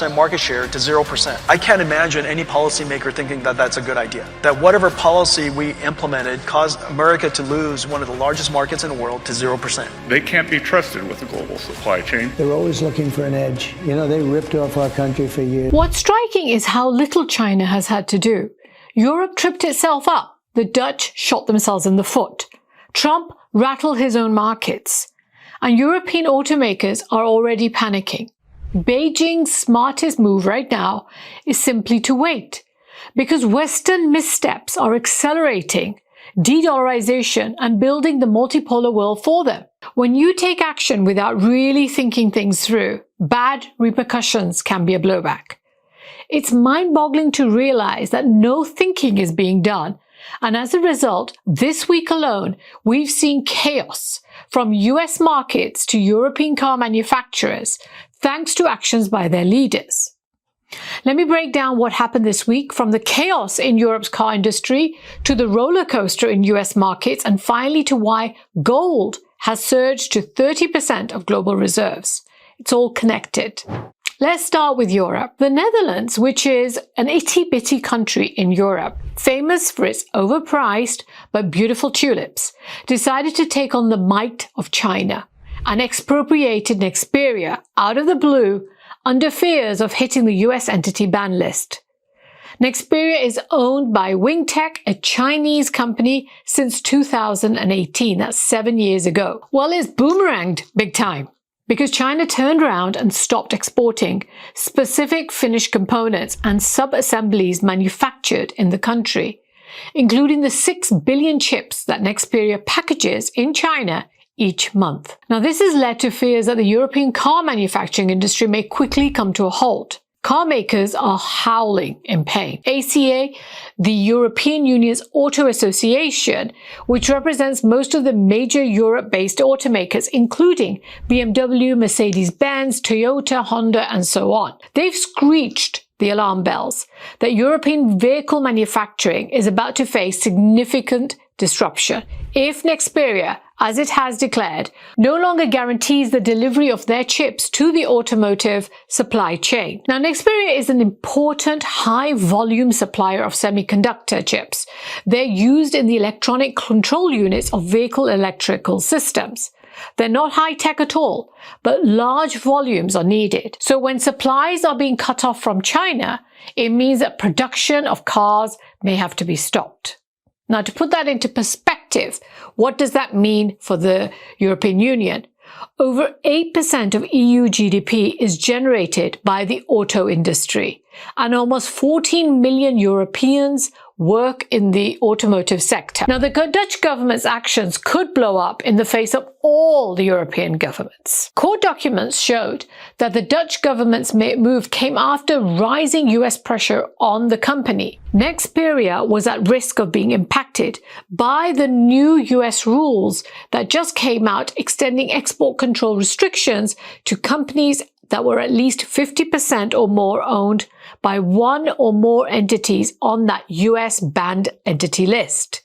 market share to 0%. I can't imagine any policymaker thinking that that's a good idea. That whatever policy we implemented caused America to lose one of the largest markets in the world to 0%. They can't be trusted with the global supply chain. They're always looking for an edge. You know, they ripped off our country for years. What's striking is how little China has had to do. Europe tripped itself up. The Dutch shot themselves in the foot. Trump rattled his own markets. And European automakers are already panicking. Beijing's smartest move right now is simply to wait, because Western missteps are accelerating de-dollarization and building the multipolar world for them. When you take action without really thinking things through, bad repercussions can be a blowback. It's mind-boggling to realize that no thinking is being done, and as a result, this week alone, we've seen chaos from US markets to European car manufacturers, thanks to actions by their leaders. Let me break down what happened this week, from the chaos in Europe's car industry to the roller coaster in US markets, and finally to why gold has surged to 30% of global reserves. It's all connected. Let's start with Europe. The Netherlands, which is an itty-bitty country in Europe, famous for its overpriced but beautiful tulips, decided to take on the might of China and expropriated Nexperia out of the blue under fears of hitting the US entity ban list. Nexperia is owned by Wingtech, a Chinese company, since 2018. That's 7 years ago. Well, it's boomeranged big time, because China turned around and stopped exporting specific finished components and sub-assemblies manufactured in the country, including the 6 billion chips that Nexperia packages in China each month. Now, this has led to fears that the European car manufacturing industry may quickly come to a halt. Car makers are howling in pain. ACA, the European Union's auto association, which represents most of the major Europe-based automakers, including BMW, Mercedes-Benz, Toyota, Honda, and so on, they've screeched the alarm bells that European vehicle manufacturing is about to face significant disruption if Nexperia, as it has declared, no longer guarantees the delivery of their chips to the automotive supply chain. Now, Nexperia is an important high-volume supplier of semiconductor chips. They're used in the electronic control units of vehicle electrical systems. They're not high-tech at all, but large volumes are needed. So when supplies are being cut off from China, it means that production of cars may have to be stopped. Now, to put that into perspective, what does that mean for the European Union? Over 8% of EU GDP is generated by the auto industry, and almost 14 million Europeans work in the automotive sector. Now, the Dutch government's actions could blow up in the face of all the European governments. Court documents showed that the Dutch government's move came after rising US pressure on the company. Nexperia was at risk of being impacted by the new US rules that just came out, extending export control restrictions to companies that were at least 50% or more owned by one or more entities on that US banned entity list.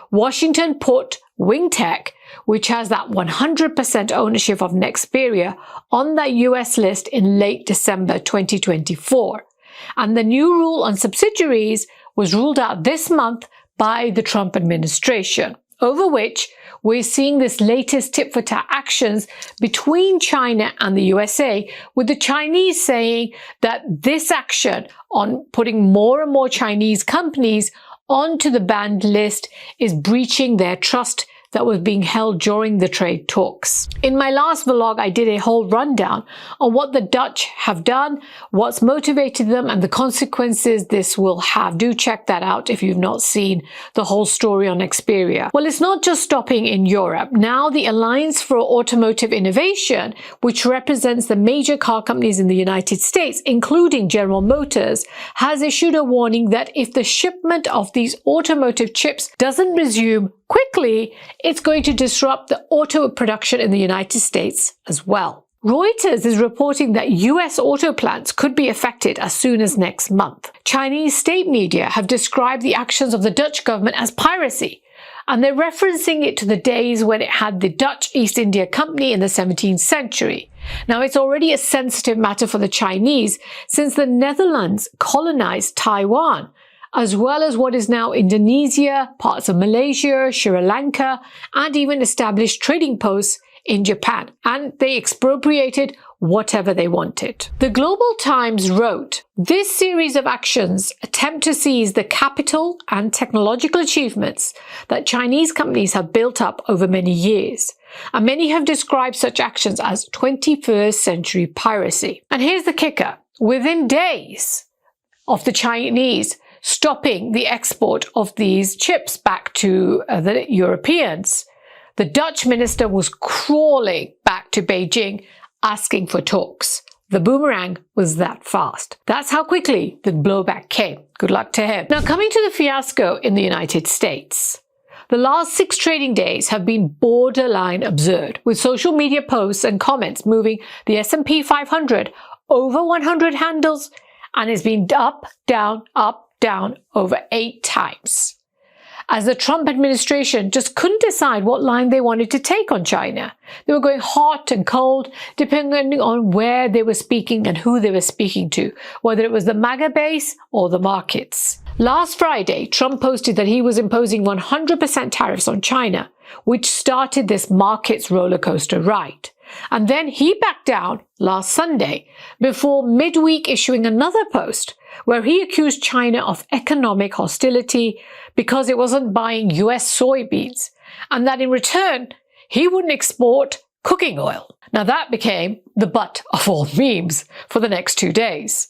Washington put Wingtech, which has that 100% ownership of Nexperia, on that US list in late December 2024. And the new rule on subsidiaries was ruled out this month by the Trump administration, over which we're seeing this latest tit-for-tat actions between China and the USA, with the Chinese saying that this action on putting more and more Chinese companies onto the banned list is breaching their trust that was being held during the trade talks. In my last vlog, I did a whole rundown on what the Dutch have done, what's motivated them, and the consequences this will have. Do check that out if you've not seen the whole story on Nexperia. Well, it's not just stopping in Europe. Now, the Alliance for Automotive Innovation, which represents the major car companies in the United States, including General Motors, has issued a warning that if the shipment of these automotive chips doesn't resume quickly, it's going to disrupt the auto production in the United States as well. Reuters is reporting that US auto plants could be affected as soon as next month. Chinese state media have described the actions of the Dutch government as piracy, and they're referencing it to the days when it had the Dutch East India Company in the 17th century. Now, it's already a sensitive matter for the Chinese since the Netherlands colonized Taiwan, as well as what is now Indonesia, parts of Malaysia, Sri Lanka, and even established trading posts in Japan, and they expropriated whatever they wanted. The Global Times wrote, "This series of actions attempt to seize the capital and technological achievements that Chinese companies have built up over many years, and many have described such actions as 21st century piracy." And here's the kicker. Within days of the Chinese stopping the export of these chips back to the Europeans, the Dutch minister was crawling back to Beijing asking for talks. The boomerang was that fast. That's how quickly the blowback came. Good luck to him. Now, coming to the fiasco in the United States. The last 6 trading days have been borderline absurd, with social media posts and comments moving the S&P 500 over 100 handles, and it's been up, down, over 8 times. As the Trump administration just couldn't decide what line they wanted to take on China. They were going hot and cold, depending on where they were speaking and who they were speaking to, whether it was the MAGA base or the markets. Last Friday, Trump posted that he was imposing 100% tariffs on China, which started this markets rollercoaster ride. And then he backed down last Sunday before midweek issuing another post where he accused China of economic hostility because it wasn't buying US soybeans, and that in return, he wouldn't export cooking oil. Now that became the butt of all memes for the next 2 days.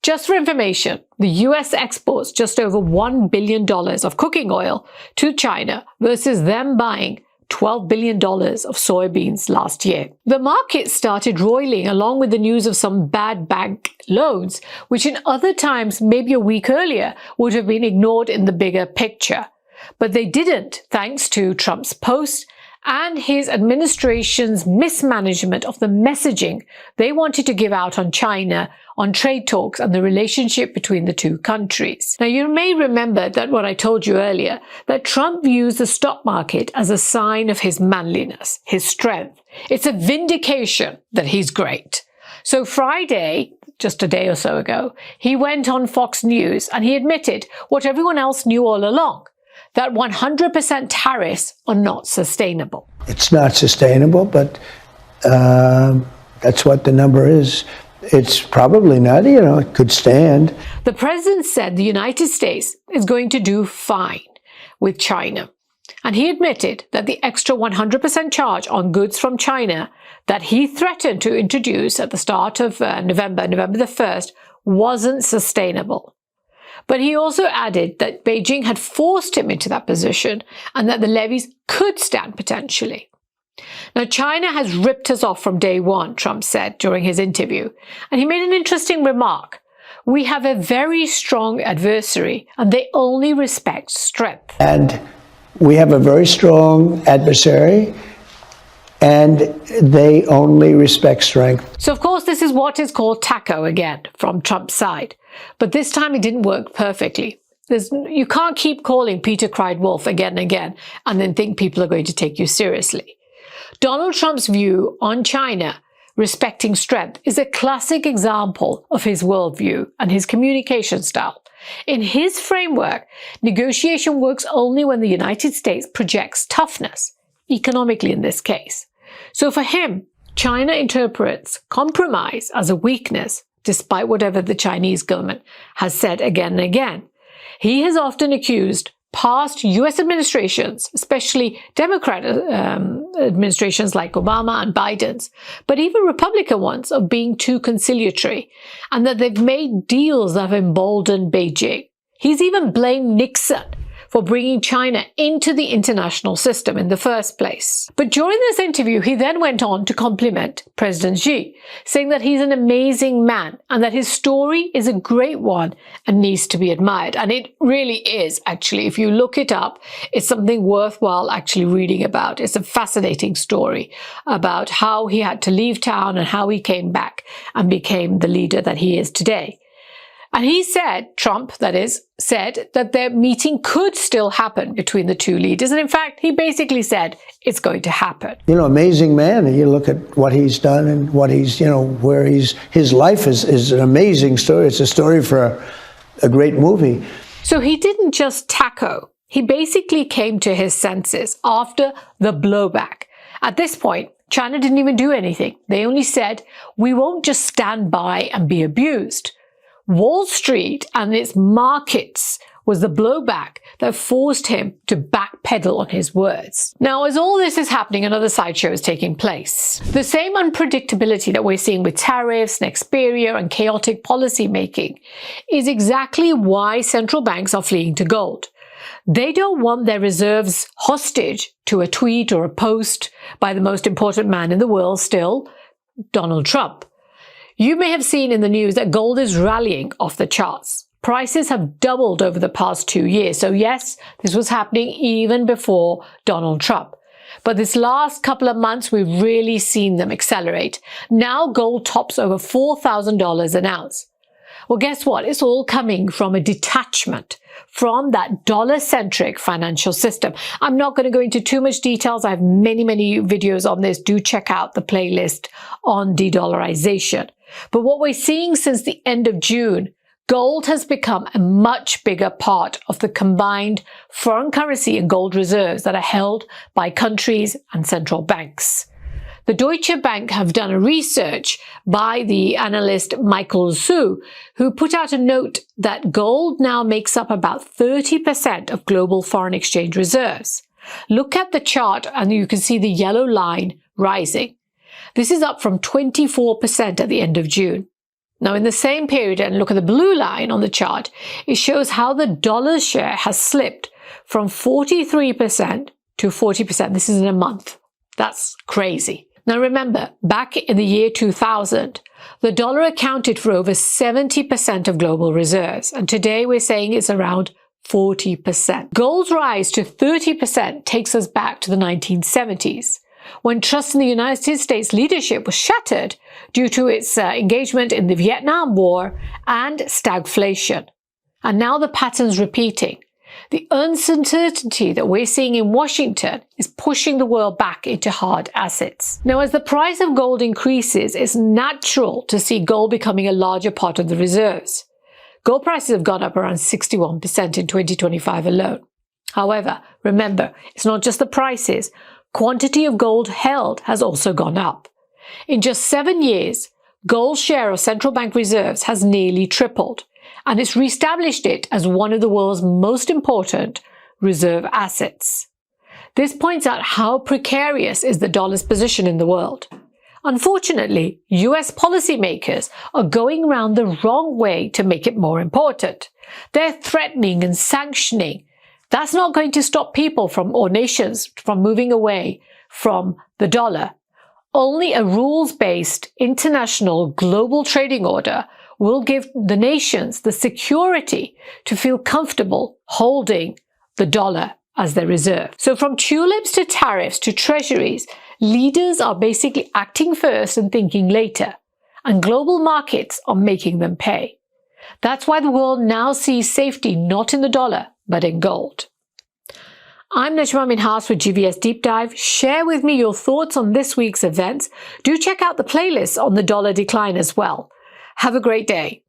Just for information, the US exports just over $1 billion of cooking oil to China versus them buying $12 billion of soybeans last year. The market started roiling along with the news of some bad bank loans, which in other times, maybe a week earlier, would have been ignored in the bigger picture. But they didn't, thanks to Trump's post and his administration's mismanagement of the messaging they wanted to give out on China, on trade talks and the relationship between the two countries. Now, you may remember that what I told you earlier, that Trump views the stock market as a sign of his manliness, his strength. It's a vindication that he's great. So Friday, just a day or so ago, he went on Fox News and he admitted what everyone else knew all along, that 100% tariffs are not sustainable. It's not sustainable, but that's what the number is. It's probably not, it could stand. The president said the United States is going to do fine with China. And he admitted that the extra 100% charge on goods from China that he threatened to introduce at the start of November the 1st, wasn't sustainable. But he also added that Beijing had forced him into that position and that the levies could stand potentially. Now, China has ripped us off from day one, Trump said during his interview, and he made an interesting remark. We have a very strong adversary, and they only respect strength. And we have a very strong adversary, and they only respect strength. So, of course, this is what is called TACO again from Trump's side. But this time it didn't work perfectly. You can't keep calling Peter cried wolf again and again and then think people are going to take you seriously. Donald Trump's view on China respecting strength is a classic example of his worldview and his communication style. In his framework, negotiation works only when the United States projects toughness, economically in this case. So for him, China interprets compromise as a weakness, despite whatever the Chinese government has said again and again. He has often accused past US administrations, especially Democrat administrations like Obama and Biden's, but even Republican ones, of being too conciliatory, and that they've made deals that have emboldened Beijing. He's even blamed Nixon for bringing China into the international system in the first place. But during this interview, he then went on to compliment President Xi, saying that he's an amazing man and that his story is a great one and needs to be admired. And it really is, actually. If you look it up, it's something worthwhile actually reading about. It's a fascinating story about how he had to leave town and how he came back and became the leader that he is today. And he said, Trump, that is, said that their meeting could still happen between the two leaders. And in fact, he basically said it's going to happen. You know, amazing man. And you look at what he's done and what he's, you know, where his life is an amazing story. It's a story for a great movie. So he didn't just taco. He basically came to his senses after the blowback. At this point, China didn't even do anything. They only said, we won't just stand by and be abused. Wall Street and its markets was the blowback that forced him to backpedal on his words. Now, as all this is happening, another sideshow is taking place. The same unpredictability that we're seeing with tariffs, Nexperia, and chaotic policy making is exactly why central banks are fleeing to gold. They don't want their reserves hostage to a tweet or a post by the most important man in the world still, Donald Trump. You may have seen in the news that gold is rallying off the charts. Prices have doubled over the past 2 years. So yes, this was happening even before Donald Trump. But this last couple of months, we've really seen them accelerate. Now gold tops over $4,000 an ounce. Well, guess what? It's all coming from a detachment from that dollar-centric financial system. I'm not going to go into too much details. I have many videos on this. Do check out the playlist on de-dollarization. But what we're seeing since the end of June, gold has become a much bigger part of the combined foreign currency and gold reserves that are held by countries and central banks. The Deutsche Bank have done a research by the analyst Michael Zhu, who put out a note that gold now makes up about 30% of global foreign exchange reserves. Look at the chart and you can see the yellow line rising. This is up from 24% at the end of June. Now, in the same period, and look at the blue line on the chart, it shows how the dollar's share has slipped from 43% to 40%. This is in a month. That's crazy. Now remember, back in the year 2000, the dollar accounted for over 70% of global reserves, and today we're saying it's around 40%. Gold's rise to 30% takes us back to the 1970s, when trust in the United States leadership was shattered due to its engagement in the Vietnam War and stagflation. And now the pattern's repeating. The uncertainty that we're seeing in Washington is pushing the world back into hard assets. Now, as the price of gold increases, it's natural to see gold becoming a larger part of the reserves. Gold prices have gone up around 61% in 2025 alone. However, remember, it's not just the prices. Quantity of gold held has also gone up. In just 7 years, gold's share of central bank reserves has nearly tripled, and it's reestablished it as one of the world's most important reserve assets. This points out how precarious is the dollar's position in the world. Unfortunately, US policymakers are going around the wrong way to make it more important. They're threatening and sanctioning. That's not going to stop people or nations from moving away from the dollar. Only a rules-based international global trading order will give the nations the security to feel comfortable holding the dollar as their reserve. So from tulips to tariffs to treasuries, leaders are basically acting first and thinking later, and global markets are making them pay. That's why the world now sees safety not in the dollar, but in gold. I'm Najma Minhas with GVS Deep Dive. Share with me your thoughts on this week's events. Do check out the playlist on the dollar decline as well. Have a great day.